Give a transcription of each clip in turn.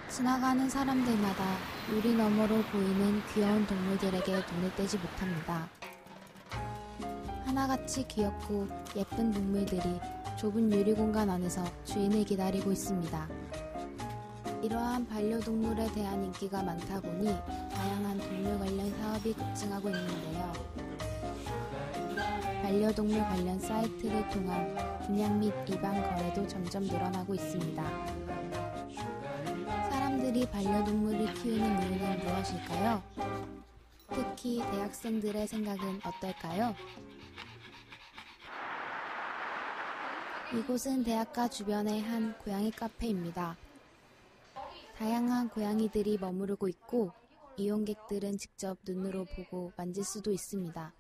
지나가는 사람들마다 유리 너머로 보이는 귀여운 동물들에게 눈을 떼지 못합니다. 하나같이 귀엽고 예쁜 동물들이 좁은 유리 공간 안에서 주인을 기다리고 있습니다. 이러한 반려동물에 대한 인기가 많다 보니 다양한 동물 관련 사업이 급증하고 있는데요. 반려동물 관련 사이트를 통한 분양 및 입양 거래도 점점 늘어나고 있습니다. 사람들이 반려동물을 키우는 이유는 무엇일까요? 특히 대학생들의 생각은 어떨까요? 이곳은 대학가 주변의 한 고양이 카페입니다. 다양한 고양이들이 머무르고 있고 이용객들은 직접 눈으로 보고 만질 수도 있습니다.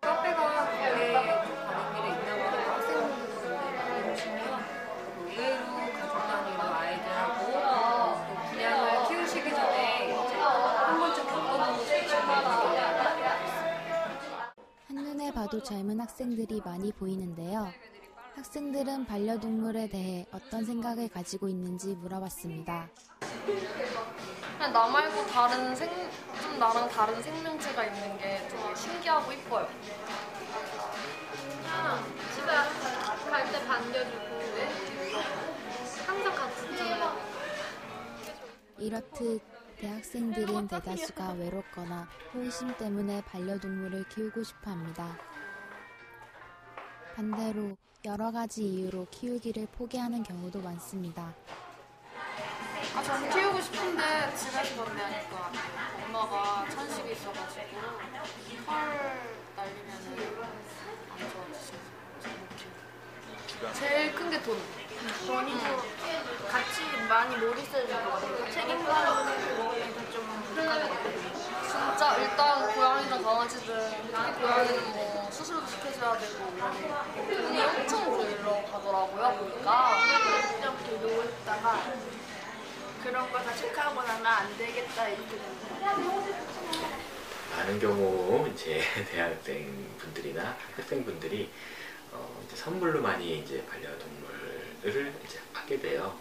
카페가 국내 가는 길에 있다 보니까 학생분들이 많이 오시면 의외로 가족 단위로 아이들하고 또 분양을 키우시기 전에 이제 한 번쯤 겪어보고 싶으신 분들이 한눈에 봐도 젊은 학생들이 많이 보이는데요. 학생들은 반려동물에 대해 어떤 생각을 가지고 있는지 물어봤습니다. 그냥 나 말고 좀 나랑 다른 생명체가 있는 게 되게 신기하고 이뻐요. 집에 갈 때 반겨주고 항상 같이 있잖아요. 이렇듯 대학생들은 대다수가 외롭거나 호기심 때문에 반려동물을 키우고 싶어 합니다. 반대로 여러 가지 이유로 키우기를 포기하는 경우도 많습니다. 저는 키우고 싶은데 집에서 건네야 것 같아요. 엄마가 천식이 있어가지고 털 날리면은 안 좋아지셔서 제일 큰 게 돈. 돈이 같이 많이 못 있어주고 책임감이 좀 부족하거든요. 진짜 일단 고양이랑 강아지들 특히 고양이는 뭐 수술도 시켜줘야 되고 돈이 엄청 들어가더라고요. 보니까 좀 놀고 있다가 그런 거 다 체크하고 나면 안 되겠다 이렇게 됩니다. 많은 경우 이제 대학생 분들이나 학생분들이 이제 선물로 많이 이제 반려동물을 이제 하게 돼요.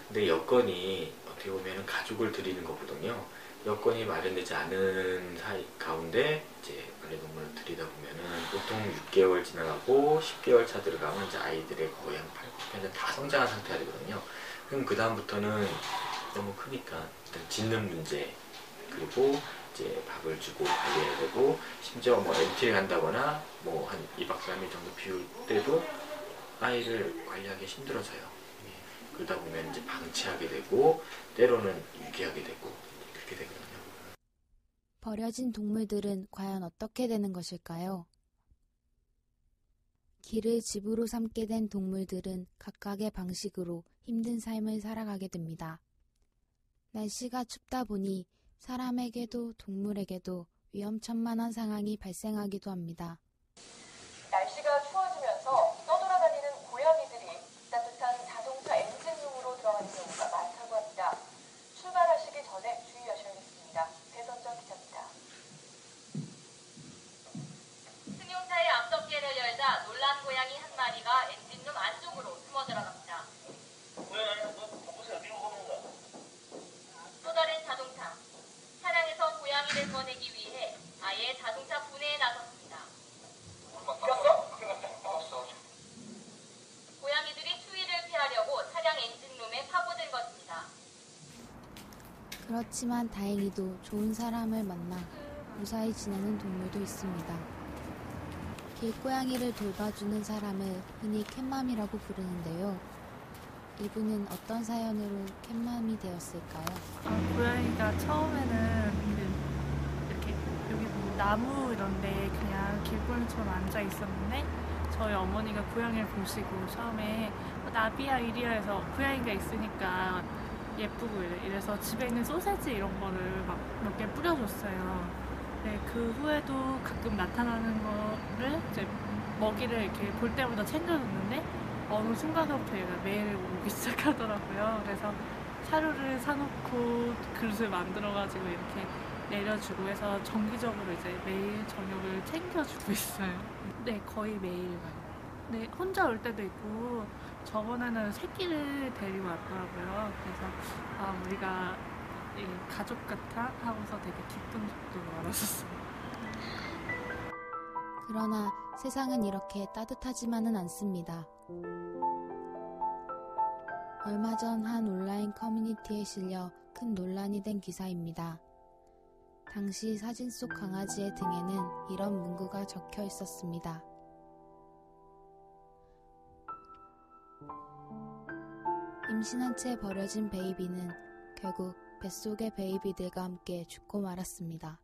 근데 여건이 어떻게 보면 가족을 드리는 거거든요. 여건이 마련되지 않은 사이 가운데 이제 반려동물을 들이다 보면은 보통 6개월 지나가고 10개월 차 들어가면 이제 아이들의 거의 한 80%는 다 성장한 상태가 되거든요. 그럼 그 다음부터는 너무 크니까 일단 짖는 문제, 그리고 이제 밥을 주고 관리해야 되고, 심지어 뭐 MT를 간다거나 뭐 한 2박 3일 정도 비울 때도 아이를 관리하기 힘들어져요. 그러다 보면 이제 방치하게 되고 때로는 유기하게 되고 그렇게 되거든요. 버려진 동물들은 과연 어떻게 되는 것일까요? 길을 집으로 삼게 된 동물들은 각각의 방식으로 힘든 삶을 살아가게 됩니다. 날씨가 춥다 보니 사람에게도 동물에게도 위험천만한 상황이 발생하기도 합니다. 날씨가 추워지면서 떠돌아다니는 고양이들이 따뜻한 자동차 엔진룸으로 들어가는 경우가 많다고 합니다. 출발하시기 전에 주의하셔야겠습니다. 배선정 기자입니다. 승용차의 앞덮개를 열자 놀란 고양이 한 마리가 엔진룸 안쪽으로 숨어 들어갑니다. 또 다른 자동차. 차량에서 고양이를 꺼내기 위해 아예 자동차 분해에 나섰습니다. 고양이들이 추위를 피하려고 차량 엔진룸에 파고든 것입니다. 그렇지만 다행히도 좋은 사람을 만나 무사히 지내는 동물도 있습니다. 길고양이를 돌봐주는 사람을 흔히 캣맘이라고 부르는데요. 이분은 어떤 사연으로 캣맘이 되었을까요? 고양이가 처음에는 이렇게 여기 나무 이런데 그냥 길고양이처럼 앉아 있었는데 저희 어머니가 고양이를 보시고 처음에 나비야 이리야 해서 고양이가 있으니까 예쁘고 이래서 집에 있는 소세지 이런 거를 막 몇 개 뿌려줬어요. 네, 그 후에도 가끔 나타나는 거를 이제 먹이를 이렇게 볼 때마다 챙겨줬는데 어느 순간부터 얘가 매일 오기 시작하더라고요. 그래서 사료를 사놓고 그릇을 만들어가지고 이렇게 내려주고 해서 정기적으로 이제 매일 저녁을 챙겨주고 있어요. 네, 거의 매일 가요. 네, 혼자 올 때도 있고 저번에는 새끼를 데리고 왔더라고요. 그래서 우리가 가족 같아 하고서 되게 기쁜 적도 많았었어요. 그러나 세상은 이렇게 따뜻하지만은 않습니다. 얼마 전 한 온라인 커뮤니티에 실려 큰 논란이 된 기사입니다. 당시 사진 속 강아지의 등에는 이런 문구가 적혀 있었습니다. 임신한 채 버려진 베이비는 결국 뱃속의 베이비들과 함께 죽고 말았습니다.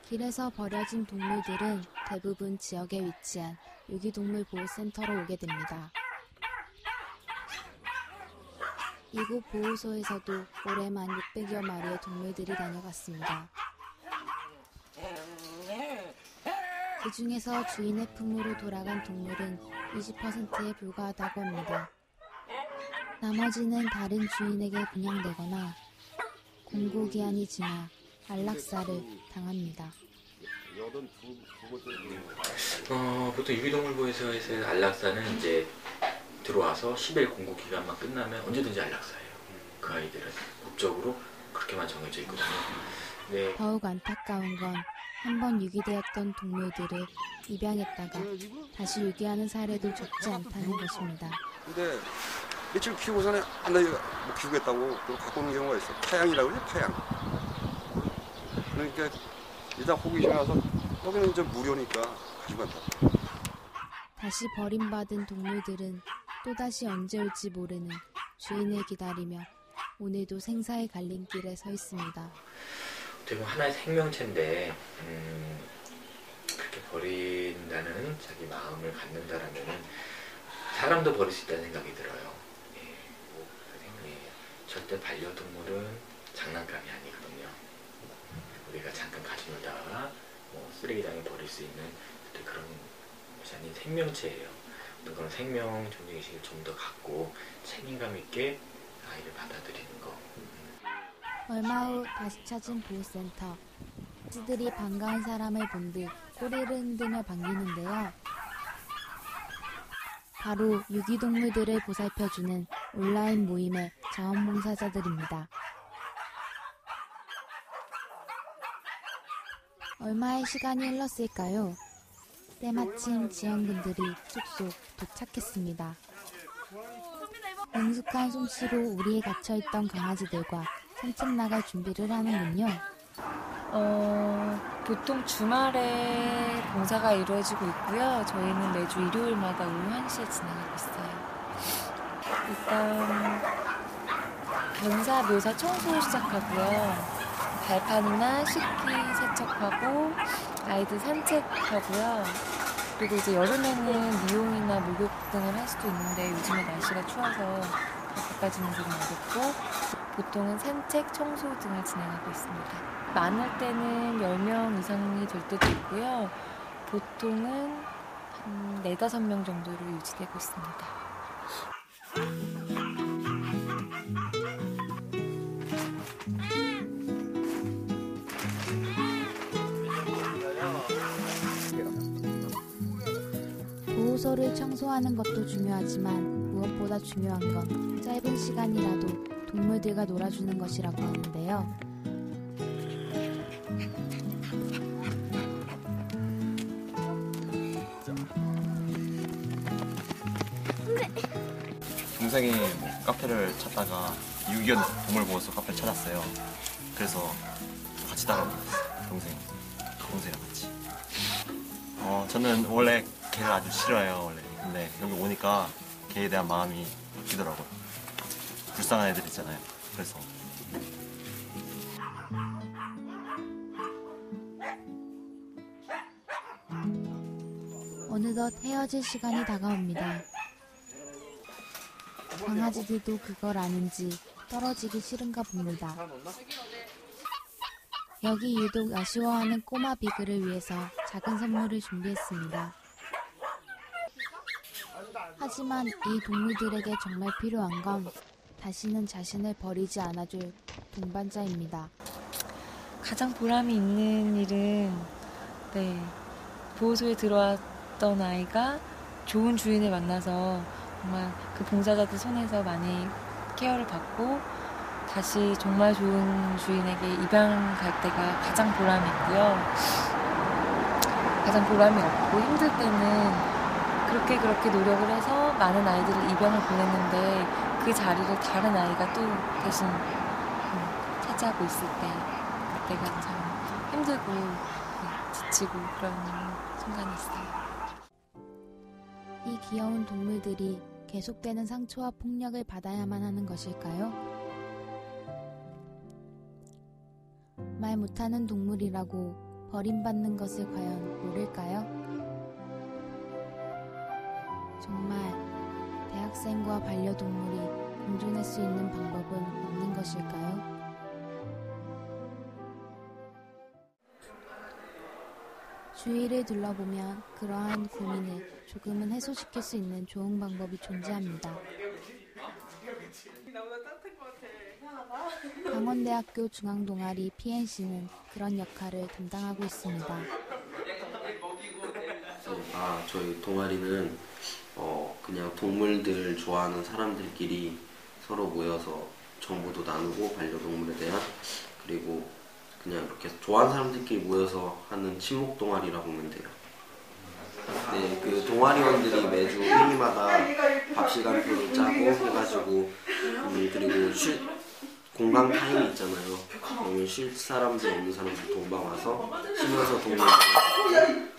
길에서 버려진 동물들은 대부분 지역에 위치한 유기동물 보호센터로 오게 됩니다. 이곳 보호소에서도 올해만 600여 마리의 동물들이 다녀갔습니다. 그 중에서 주인의 품으로 돌아간 동물은 20%에 불과하다고 합니다. 나머지는 다른 주인에게 분양되거나 공고기한이 지나 안락사를 당합니다. 보통 유기동물보호소에서의 안락사는 이제 들어와서 10일 공고 기간만 끝나면 언제든지 안락사예요. 그 아이들은 법적으로 그렇게만 정해져 있거든요. 네. 더욱 안타까운 건 한 번 유기되었던 동물들을 입양했다가 다시 유기하는 사례도 적지 않다는 것입니다. 근데 며칠 키우고서는 나 이거 못 키우겠다고 그걸 갖고 오는 경우가 있어. 파양이라고 그러지, 파양. 그러니까 일단 호기심이 와서 여기는 이제 무료니까 가지고 간다. 다시 버림받은 동물들은 또다시 언제 올지 모르는 주인을 기다리며 오늘도 생사의 갈림길에 서 있습니다. 어떻게 보면 하나의 생명체인데 그렇게 버린다는 자기 마음을 갖는다라면은 사람도 버릴 수 있다는 생각이 들어요. 절대 반려동물은 장난감이 아니거든요. 우리가 잠깐 같이 놀다가 쓰레기장에 버릴 수 있는 그런 것이 아닌 생명체예요. 그런 생명 존중의식을 좀 더 갖고 책임감 있게 아이를 받아들이는 거. 얼마 후 다시 찾은 보호센터. 아이들이 반가운 사람을 본 듯 꼬리를 흔들며 반기는데요. 바로 유기동물들을 보살펴주는 온라인 모임의 자원봉사자들입니다. 얼마의 시간이 흘렀을까요? 때마침 지원군들이 쑥쑥 도착했습니다. 능숙한 솜씨로 우리에 갇혀있던 강아지들과 산책 나갈 준비를 하는군요. 보통 주말에 봉사가 이루어지고 있고요. 저희는 매주 일요일마다 오후 1시에 진행하고 있어요. 일단 변사 묘사 청소 시작하고요. 발판이나 식기 세척하고 아이들 산책하고요. 그리고 이제 여름에는 미용이나 목욕 등을 할 수도 있는데 요즘에 날씨가 추워서 그것까지는 좀 어렵고 보통은 산책, 청소 등을 진행하고 있습니다. 많을 때는 10명 이상이 될 때도 있고요. 보통은 한 4-5명 정도로 유지되고 있습니다. 보호소를 청소하는 것도 중요하지만 무엇보다 중요한 건 짧은 시간이라도 동물들과 놀아주는 것이라고 하는데요. 동생이 카페를 찾다가 유기견 동물보호소 카페를 찾았어요. 그래서 같이 따라오고 있어요. 동생이랑 같이. 저는 원래 개를 아주 싫어해요. 원래. 근데 여기 오니까 개에 대한 마음이 바뀌더라고요. 불쌍한 애들 있잖아요. 그래서. 어느덧 헤어질 시간이 다가옵니다. 강아지들도 그걸 아는지 떨어지기 싫은가 봅니다. 여기 유독 아쉬워하는 꼬마 비글을 위해서 작은 선물을 준비했습니다. 하지만 이 동물들에게 정말 필요한 건 다시는 자신을 버리지 않아줄 동반자입니다. 가장 보람이 있는 일은 보호소에 들어왔던 아이가 좋은 주인을 만나서 정말 그 봉사자들 손에서 많이 케어를 받고 다시 정말 좋은 주인에게 입양 갈 때가 가장 보람이 있고요. 가장 보람이 없고 힘들 때는 그렇게 노력을 해서 많은 아이들을 입양을 보냈는데 그 자리를 다른 아이가 또 대신 차지하고 있을 때 그때가 참 힘들고 지치고 그런 순간이 있어요. 이 귀여운 동물들이 계속되는 상처와 폭력을 받아야만 하는 것일까요? 말 못하는 동물이라고 버림받는 것을 과연 모를까요? 정말 대학생과 반려동물이 공존할 수 있는 방법은 없는 것일까요? 주위를 둘러보면 그러한 고민을 조금은 해소시킬 수 있는 좋은 방법이 존재합니다. 강원대학교 중앙동아리 PNC는 그런 역할을 담당하고 있습니다. 저희 동아리는 그냥 동물들 좋아하는 사람들끼리 서로 모여서 정보도 나누고 반려동물에 대한 그리고 그냥 이렇게 좋아하는 사람들끼리 모여서 하는 친목 동아리라고 보면 돼요. 네, 그 동아리원들이 매주 회의마다 밥 시간표를 짜고 해가지고 그리고 공강 타임이 있잖아요. 그러면 쉴 사람들 없는 사람들 동방 와서 쉬면서 동물들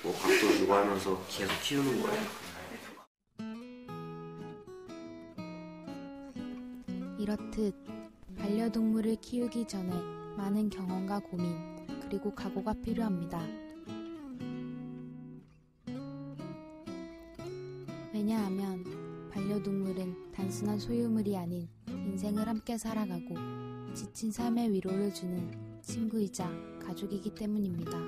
뭐 밥도 주고 하면서 계속 키우는 거예요. 이렇듯 반려동물을 키우기 전에 많은 경험과 고민, 그리고 각오가 필요합니다. 왜냐하면 반려동물은 단순한 소유물이 아닌 인생을 함께 살아가고 지친 삶의 위로를 주는 친구이자 가족이기 때문입니다.